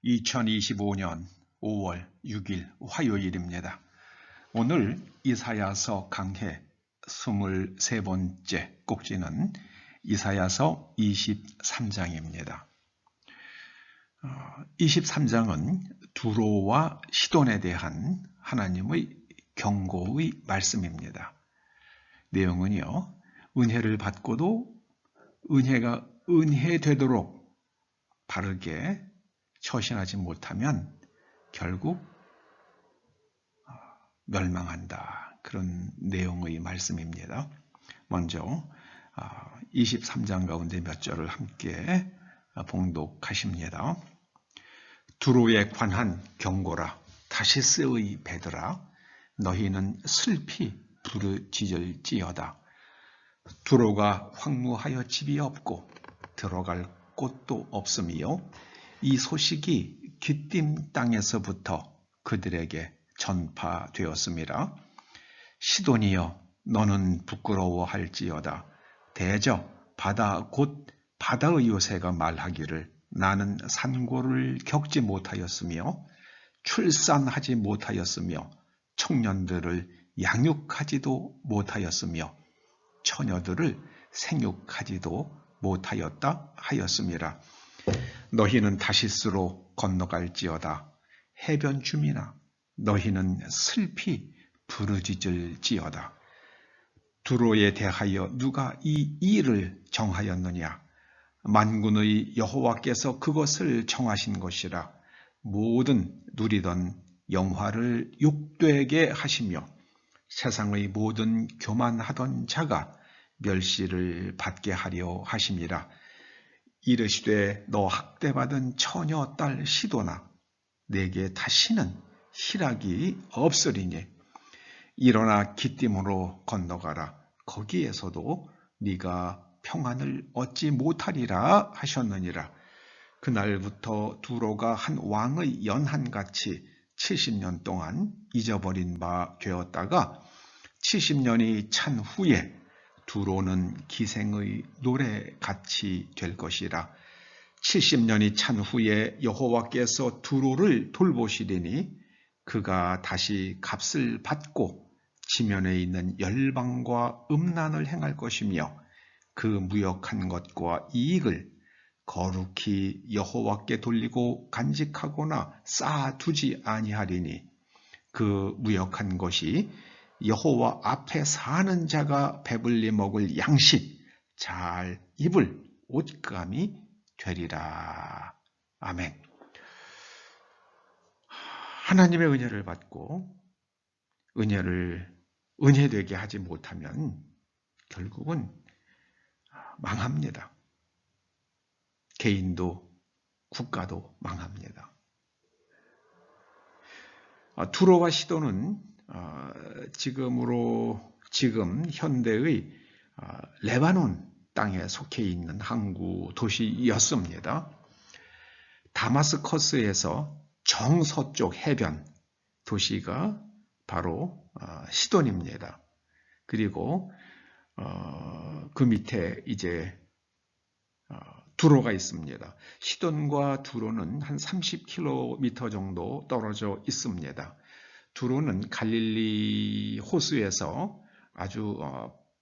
2025년 5월 6일 화요일입니다. 오늘 이사야서 강해 23번째 꼭지는 이사야서 23장입니다. 23장은 두로와 시돈에 대한 하나님의 경고의 말씀입니다. 내용은요, 은혜를 받고도 은혜가 은혜되도록 바르게 처신하지 못하면 결국 멸망한다. 그런 내용의 말씀입니다. 먼저 23장 가운데 몇 절을 함께 봉독하십니다. 두로에 관한 경고라. 다시스의 배들아, 너희는 슬피 부르짖을지어다. 두로가 황무하여 집이 없고 들어갈 곳도 없으며 이 소식이 기띔 땅에서부터 그들에게 전파되었음이라. 시돈이여, 너는 부끄러워할지어다. 대저 바다 곧 바다의 요새가 말하기를 나는 산고를 겪지 못하였으며 출산하지 못하였으며 청년들을 양육하지도 못하였으며 처녀들을 생육하지도 못하였다 하였음이라. 너희는 다시스로 건너갈지어다. 해변 주민아, 너희는 슬피 부르짖을지어다. 두로에 대하여 누가 이 일을 정하였느냐? 만군의 여호와께서 그것을 정하신 것이라. 모든 누리던 영화를 욕되게 하시며 세상의 모든 교만하던 자가 멸시를 받게 하려 하심이라. 이르시되 너 학대받은 처녀 딸 시도나, 내게 다시는 희락이 없으리니 일어나 기띔으로 건너가라. 거기에서도 네가 평안을 얻지 못하리라 하셨느니라. 그날부터 두로가 한 왕의 연한같이 70년 동안 잊어버린 바 되었다가 70년이 찬 후에 두로는 기생의 노래같이 될 것이라. 70년이 찬 후에 여호와께서 두로를 돌보시리니 그가 다시 값을 받고 지면에 있는 열방과 음란을 행할 것이며 그 무역한 것과 이익을 거룩히 여호와께 돌리고 간직하거나 쌓아두지 아니하리니 그 무역한 것이 여호와 앞에 사는 자가 배불리 먹을 양식, 잘 입을 옷감이 되리라. 아멘. 하나님의 은혜를 받고 은혜되게 하지 못하면 결국은 망합니다. 개인도 국가도 망합니다. 두로와 시돈은 지금 현대의 레바논 땅에 속해 있는 항구 도시였습니다. 다마스커스에서 정서쪽 해변 도시가 바로 시돈입니다. 그리고 그 밑에 이제 두로가 있습니다. 시돈과 두로는 한 30km 정도 떨어져 있습니다. 두로는 갈릴리 호수에서 아주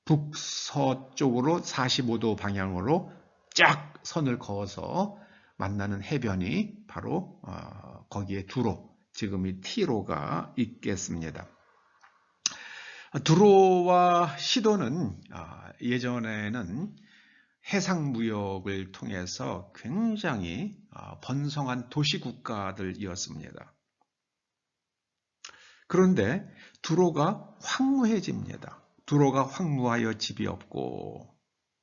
북서쪽으로 45도 방향으로 쫙 선을 그어서 만나는 해변이 바로 거기에 두로, 지금이 티로가 있겠습니다. 두로와 시돈은 예전에는 해상무역을 통해서 굉장히 번성한 도시국가들이었습니다. 그런데 두로가 황무해집니다. 두로가 황무하여 집이 없고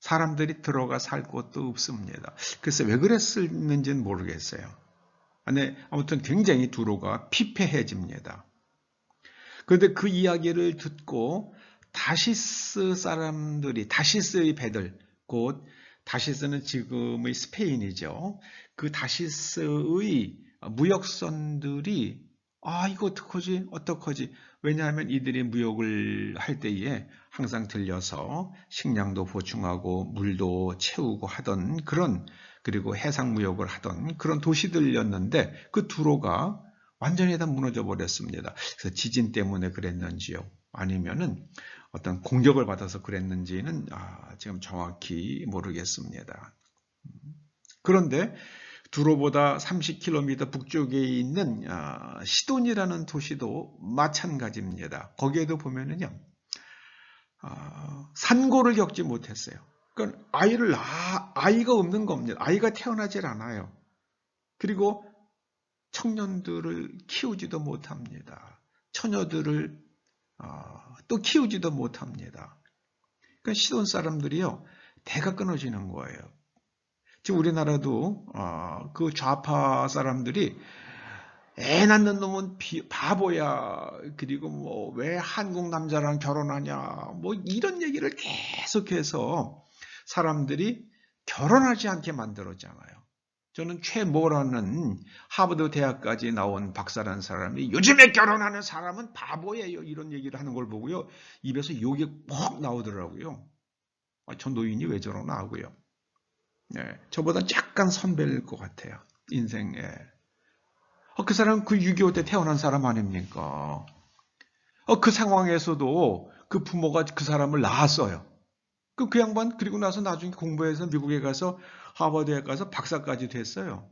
사람들이 들어가 살 곳도 없습니다. 그래서 왜 그랬는지는 모르겠어요. 아무튼 굉장히 두로가 피폐해집니다. 그런데 그 이야기를 듣고 다시스 사람들이, 다시스의 배들, 곧 다시스는 지금의 스페인이죠. 그 다시스의 무역선들이 아, 이거 어떡하지? 어떡하지? 왜냐하면 이들이 무역을 할 때에 항상 들려서 식량도 보충하고 물도 채우고 하던 그런, 그리고 해상 무역을 하던 그런 도시들이었는데 그 두로가 완전히 다 무너져 버렸습니다. 그래서 지진 때문에 그랬는지요? 아니면은 어떤 공격을 받아서 그랬는지는 지금 정확히 모르겠습니다. 그런데 두로보다 30km 북쪽에 있는 시돈이라는 도시도 마찬가지입니다. 거기에도 보면은요, 산고를 겪지 못했어요. 그러니까 아이가 없는 겁니다. 아이가 태어나질 않아요. 그리고 청년들을 키우지도 못합니다. 처녀들을 또 키우지도 못합니다. 그러니까 시돈 사람들이요, 대가 끊어지는 거예요. 지금 우리나라도 그 좌파 사람들이 애 낳는 놈은 바보야. 그리고 뭐 왜 한국 남자랑 결혼하냐. 뭐 이런 얘기를 계속해서 사람들이 결혼하지 않게 만들었잖아요. 저는 최모라는 하버드 대학까지 나온 박사라는 사람이 요즘에 결혼하는 사람은 바보예요. 이런 얘기를 하는 걸 보고요. 입에서 욕이 퍽 나오더라고요. 저 노인이 왜 저러나 하고요. 네, 저보다 약간 선배일 것 같아요. 인생에. 그 사람은 그 6.25 때 태어난 사람 아닙니까? 그 상황에서도 그 부모가 그 사람을 낳았어요. 그 양반, 그리고 나서 나중에 공부해서 미국에 가서 하버드에 가서 박사까지 됐어요.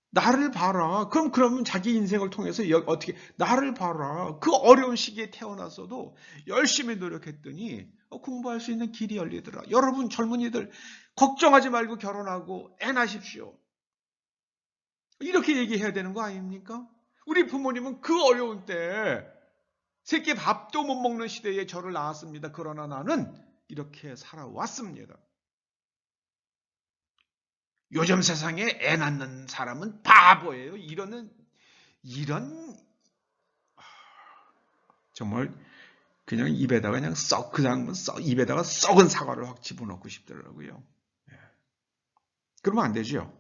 나를 봐라. 그러면 자기 인생을 통해서 어떻게, 나를 봐라. 그 어려운 시기에 태어났어도 열심히 노력했더니 공부할 수 있는 길이 열리더라. 여러분 젊은이들, 걱정하지 말고 결혼하고 애 낳으십시오. 이렇게 얘기해야 되는 거 아닙니까? 우리 부모님은 그 어려운 때 새끼 밥도 못 먹는 시대에 저를 낳았습니다. 그러나 나는 이렇게 살아왔습니다. 요즘 세상에 애 낳는 사람은 바보예요. 이런 정말 그냥 입에다가 그냥 입에다가 썩은 사과를 확 집어넣고 싶더라고요. 그러면 안 되죠.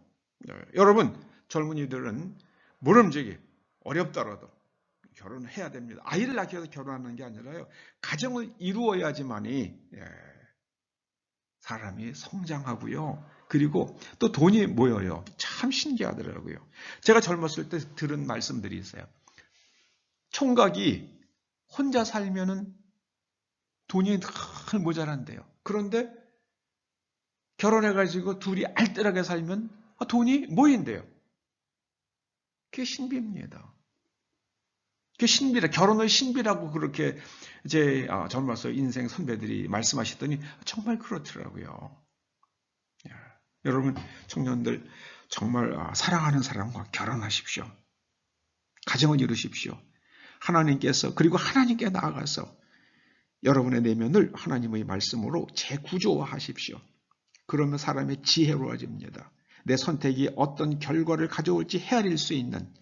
여러분 젊은이들은 모름지기 어렵더라도 결혼해야 됩니다. 아이를 낳기 위해서 결혼하는 게 아니라요. 가정을 이루어야지만이 사람이 성장하고요. 그리고 또 돈이 모여요. 참 신기하더라고요. 제가 젊었을 때 들은 말씀들이 있어요. 총각이 혼자 살면은 돈이 늘 모자란대요. 그런데 결혼해가지고 둘이 알뜰하게 살면 돈이 모인대요. 그게 신비입니다. 그 신비라, 결혼의 신비라고 그렇게 이제 젊어서 인생 선배들이 말씀하시더니 정말 그렇더라고요. 여러분 청년들 정말 사랑하는 사람과 결혼하십시오. 가정을 이루십시오. 하나님께서, 그리고 하나님께 나아가서 여러분의 내면을 하나님의 말씀으로 재구조화하십시오. 그러면 사람이 지혜로워집니다. 내 선택이 어떤 결과를 가져올지 헤아릴 수 있는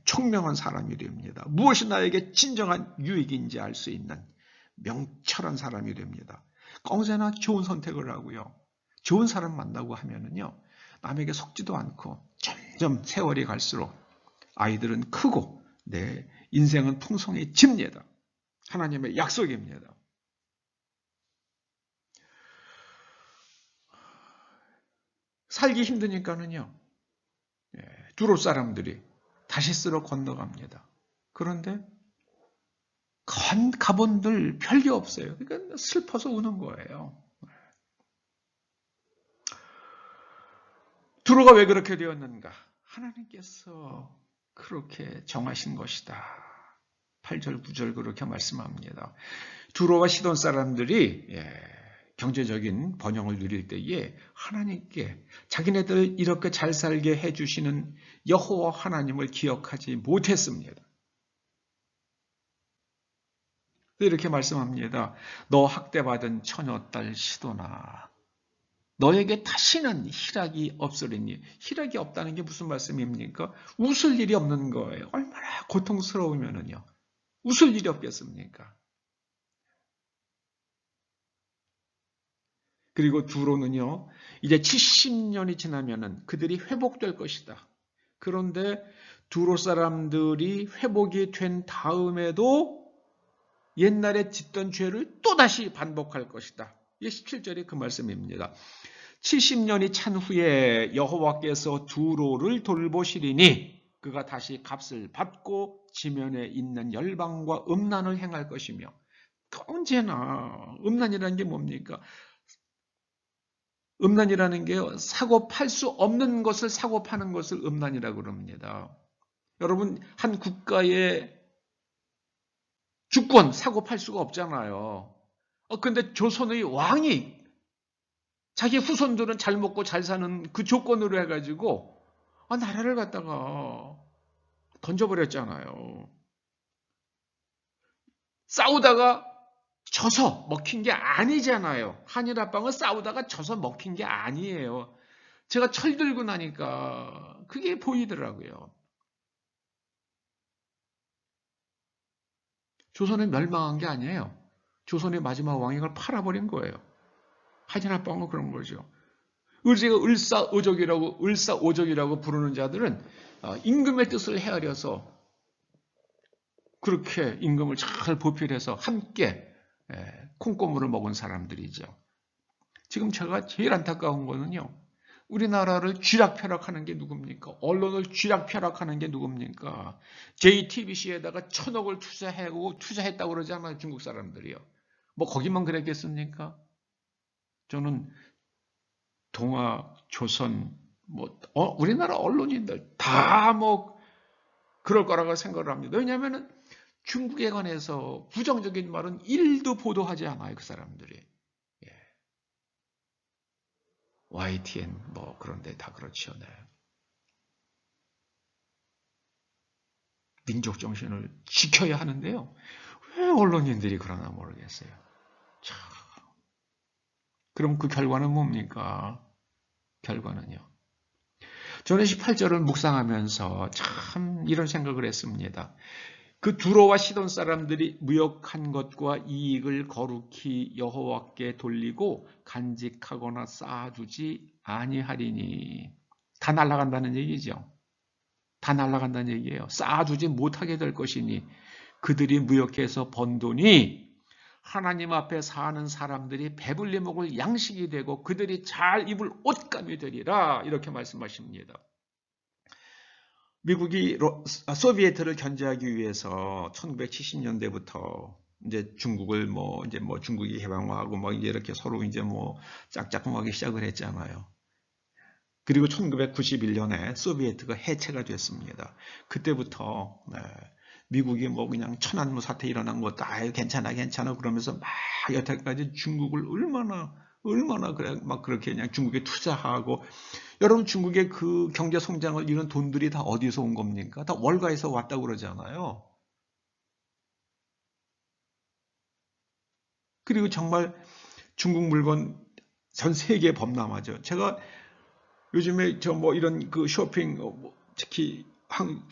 총명한 사람이 됩니다. 무엇이 나에게 진정한 유익인지 알 수 있는 명철한 사람이 됩니다. 언제나 좋은 선택을 하고요. 좋은 사람 만나고 하면은요, 남에게 속지도 않고 점점 세월이 갈수록 아이들은 크고 내 인생은 풍성해집니다. 하나님의 약속입니다. 살기 힘드니까는요, 두로 사람들이 다시스로 건너갑니다. 그런데 가본들 별게 없어요. 그러니까 슬퍼서 우는 거예요. 두로가 왜 그렇게 되었는가? 하나님께서 그렇게 정하신 것이다. 8절, 9절 그렇게 말씀합니다. 두로와 시돈 사람들이 경제적인 번영을 누릴 때에 하나님께 자기네들 이렇게 잘 살게 해주시는 여호와 하나님을 기억하지 못했습니다. 이렇게 말씀합니다. 너 학대받은 처녀딸 시도나 너에게 다시는 희락이 없으리니. 희락이 없다는 게 무슨 말씀입니까? 웃을 일이 없는 거예요. 얼마나 고통스러우면은요. 웃을 일이 없겠습니까? 그리고 두로는요. 이제 70년이 지나면은 그들이 회복될 것이다. 그런데 두로 사람들이 회복이 된 다음에도 옛날에 짓던 죄를 또다시 반복할 것이다. 이게 17절이 그 말씀입니다. 70년이 찬 후에 여호와께서 두로를 돌보시리니 그가 다시 값을 받고 지면에 있는 열방과 음란을 행할 것이며, 언제나 음란이라는 게 뭡니까? 음란이라는 게 사고 팔 수 없는 것을 사고 파는 것을 음란이라고 그럽니다. 여러분, 한 국가의 주권 사고 팔 수가 없잖아요. 근데 조선의 왕이 자기 후손들은 잘 먹고 잘 사는 그 조건으로 해가지고 나라를 갖다가 던져버렸잖아요. 싸우다가 져서 먹힌 게 아니잖아요. 한일 합방은 싸우다가 져서 먹힌 게 아니에요. 제가 철 들고 나니까 그게 보이더라고요. 조선은 멸망한 게 아니에요. 조선의 마지막 왕이 그걸 팔아버린 거예요. 한일 합방은 그런 거죠. 제가 을사오적이라고 부르는 자들은 임금의 뜻을 헤아려서 그렇게 임금을 잘 보필해서 함께 콩고물을 먹은 사람들이죠. 지금 제가 제일 안타까운 거는요, 우리나라를 쥐락펴락하는 게 누굽니까? 언론을 쥐락펴락하는 게 누굽니까? JTBC에다가 1,000억을 투자했다고 그러잖아요, 중국 사람들이요. 뭐 거기만 그랬겠습니까? 저는 동아, 조선, 우리나라 언론인들 다 그럴 거라고 생각을 합니다. 왜냐하면 중국에 관해서 부정적인 말은 1도 보도하지 않아요, 그 사람들이. YTN 그런데 다 그렇죠. 네. 민족 정신을 지켜야 하는데요. 왜 언론인들이 그러나 모르겠어요. 참. 그럼 그 결과는 뭡니까? 결과는요. 저는 18절을 묵상하면서 참 이런 생각을 했습니다. 그 두로와 시돈 사람들이 무역한 것과 이익을 거룩히 여호와께 돌리고 간직하거나 쌓아두지 아니하리니. 다 날아간다는 얘기죠. 다 날아간다는 얘기예요. 쌓아두지 못하게 될 것이니 그들이 무역해서 번 돈이 하나님 앞에 사는 사람들이 배불리 먹을 양식이 되고 그들이 잘 입을 옷감이 되리라, 이렇게 말씀하십니다. 미국이 소비에트를 견제하기 위해서 1970년대부터 이제 중국을 중국이 해방하고 이제 이렇게 서로 이제 짝짝꿍하기 시작을 했잖아요. 그리고 1991년에 소비에트가 해체가 됐습니다. 그때부터 미국이 그냥 천안무 사태 일어난 것도 괜찮아 그러면서 막 여태까지 중국을 얼마나 그렇게 그냥 중국에 투자하고. 여러분, 중국의 그 경제 성장을 이룬 돈들이 다 어디서 온 겁니까? 다 월가에서 왔다고 그러잖아요. 그리고 정말 중국 물건 전 세계에 범람하죠. 제가 요즘에 이런 그 쇼핑, 특히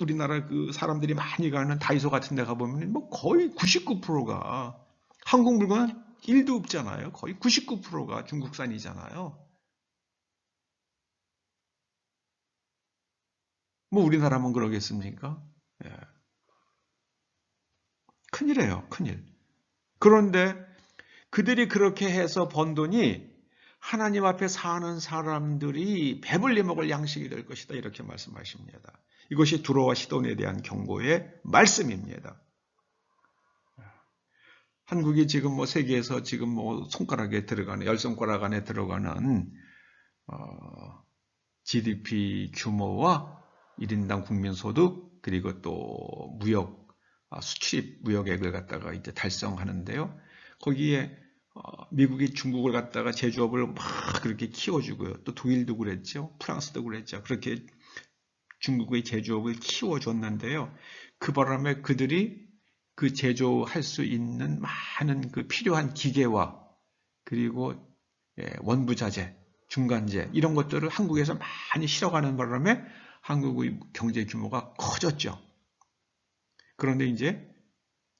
우리나라 그 사람들이 많이 가는 다이소 같은 데 가보면 거의 99%가 한국 물건은 1도 없잖아요. 거의 99%가 중국산이잖아요. 우리나라만 그러겠습니까? 예. 큰일이에요, 큰일. 그런데 그들이 그렇게 해서 번 돈이 하나님 앞에 사는 사람들이 배불리 먹을 양식이 될 것이다, 이렇게 말씀하십니다. 이것이 두로와 시돈에 대한 경고의 말씀입니다. 한국이 지금 세계에서 지금 손가락에 들어가는, 10손가락 안에 들어가는 GDP 규모와 1인당 국민소득, 그리고 또 수출입 무역액을 갖다가 이제 달성하는데요. 거기에 미국이 중국을 갖다가 제조업을 막 그렇게 키워주고요. 또 독일도 그랬죠. 프랑스도 그랬죠. 그렇게 중국의 제조업을 키워줬는데요. 그 바람에 그들이 그 제조할 수 있는 많은 그 필요한 기계와 그리고 원부자재, 중간재 이런 것들을 한국에서 많이 실어가는 바람에 한국의 경제 규모가 커졌죠. 그런데 이제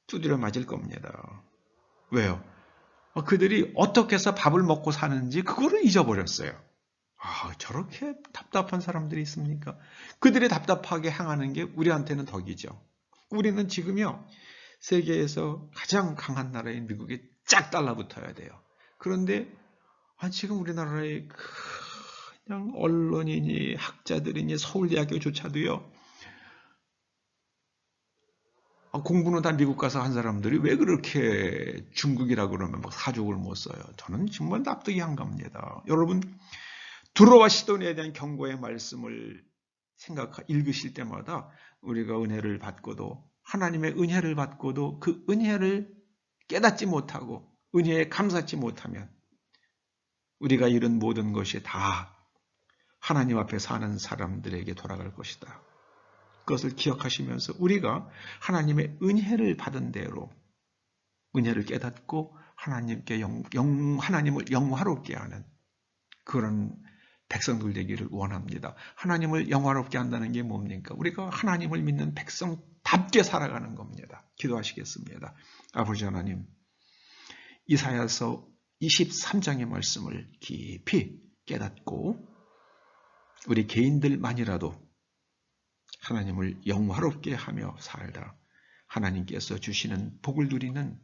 두드려 맞을 겁니다. 왜요? 그들이 어떻게 해서 밥을 먹고 사는지 그거를 잊어버렸어요. 저렇게 답답한 사람들이 있습니까? 그들이 답답하게 행하는 게 우리한테는 덕이죠. 우리는 지금요, 세계에서 가장 강한 나라인 미국에 쫙 달라붙어야 돼요. 그런데 지금 우리나라의 그냥 언론이니 학자들이니 서울대학교조차도요, 공부는 다 미국 가서 한 사람들이 왜 그렇게 중국이라 그러면 막 사족을 못 써요. 저는 정말 납득이 안 갑니다. 여러분, 두로와 시도니아에 대한 경고의 말씀을 읽으실 때마다 우리가 은혜를 받고도, 하나님의 은혜를 받고도 그 은혜를 깨닫지 못하고 은혜에 감사치 못하면 우리가 이룬 모든 것이 다 하나님 앞에 사는 사람들에게 돌아갈 것이다. 그것을 기억하시면서 우리가 하나님의 은혜를 받은 대로 은혜를 깨닫고 하나님을 영화롭게 하는 그런 백성들 되기를 원합니다. 하나님을 영화롭게 한다는 게 뭡니까? 우리가 하나님을 믿는 백성답게 살아가는 겁니다. 기도하시겠습니다. 아버지 하나님, 이사야서 23장의 말씀을 깊이 깨닫고 우리 개인들만이라도 하나님을 영화롭게 하며 살다 하나님께서 주시는 복을 누리는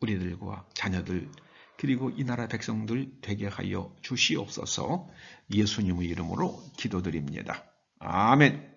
우리들과 자녀들 그리고 이 나라 백성들 되게 하여 주시옵소서. 예수님의 이름으로 기도드립니다. 아멘.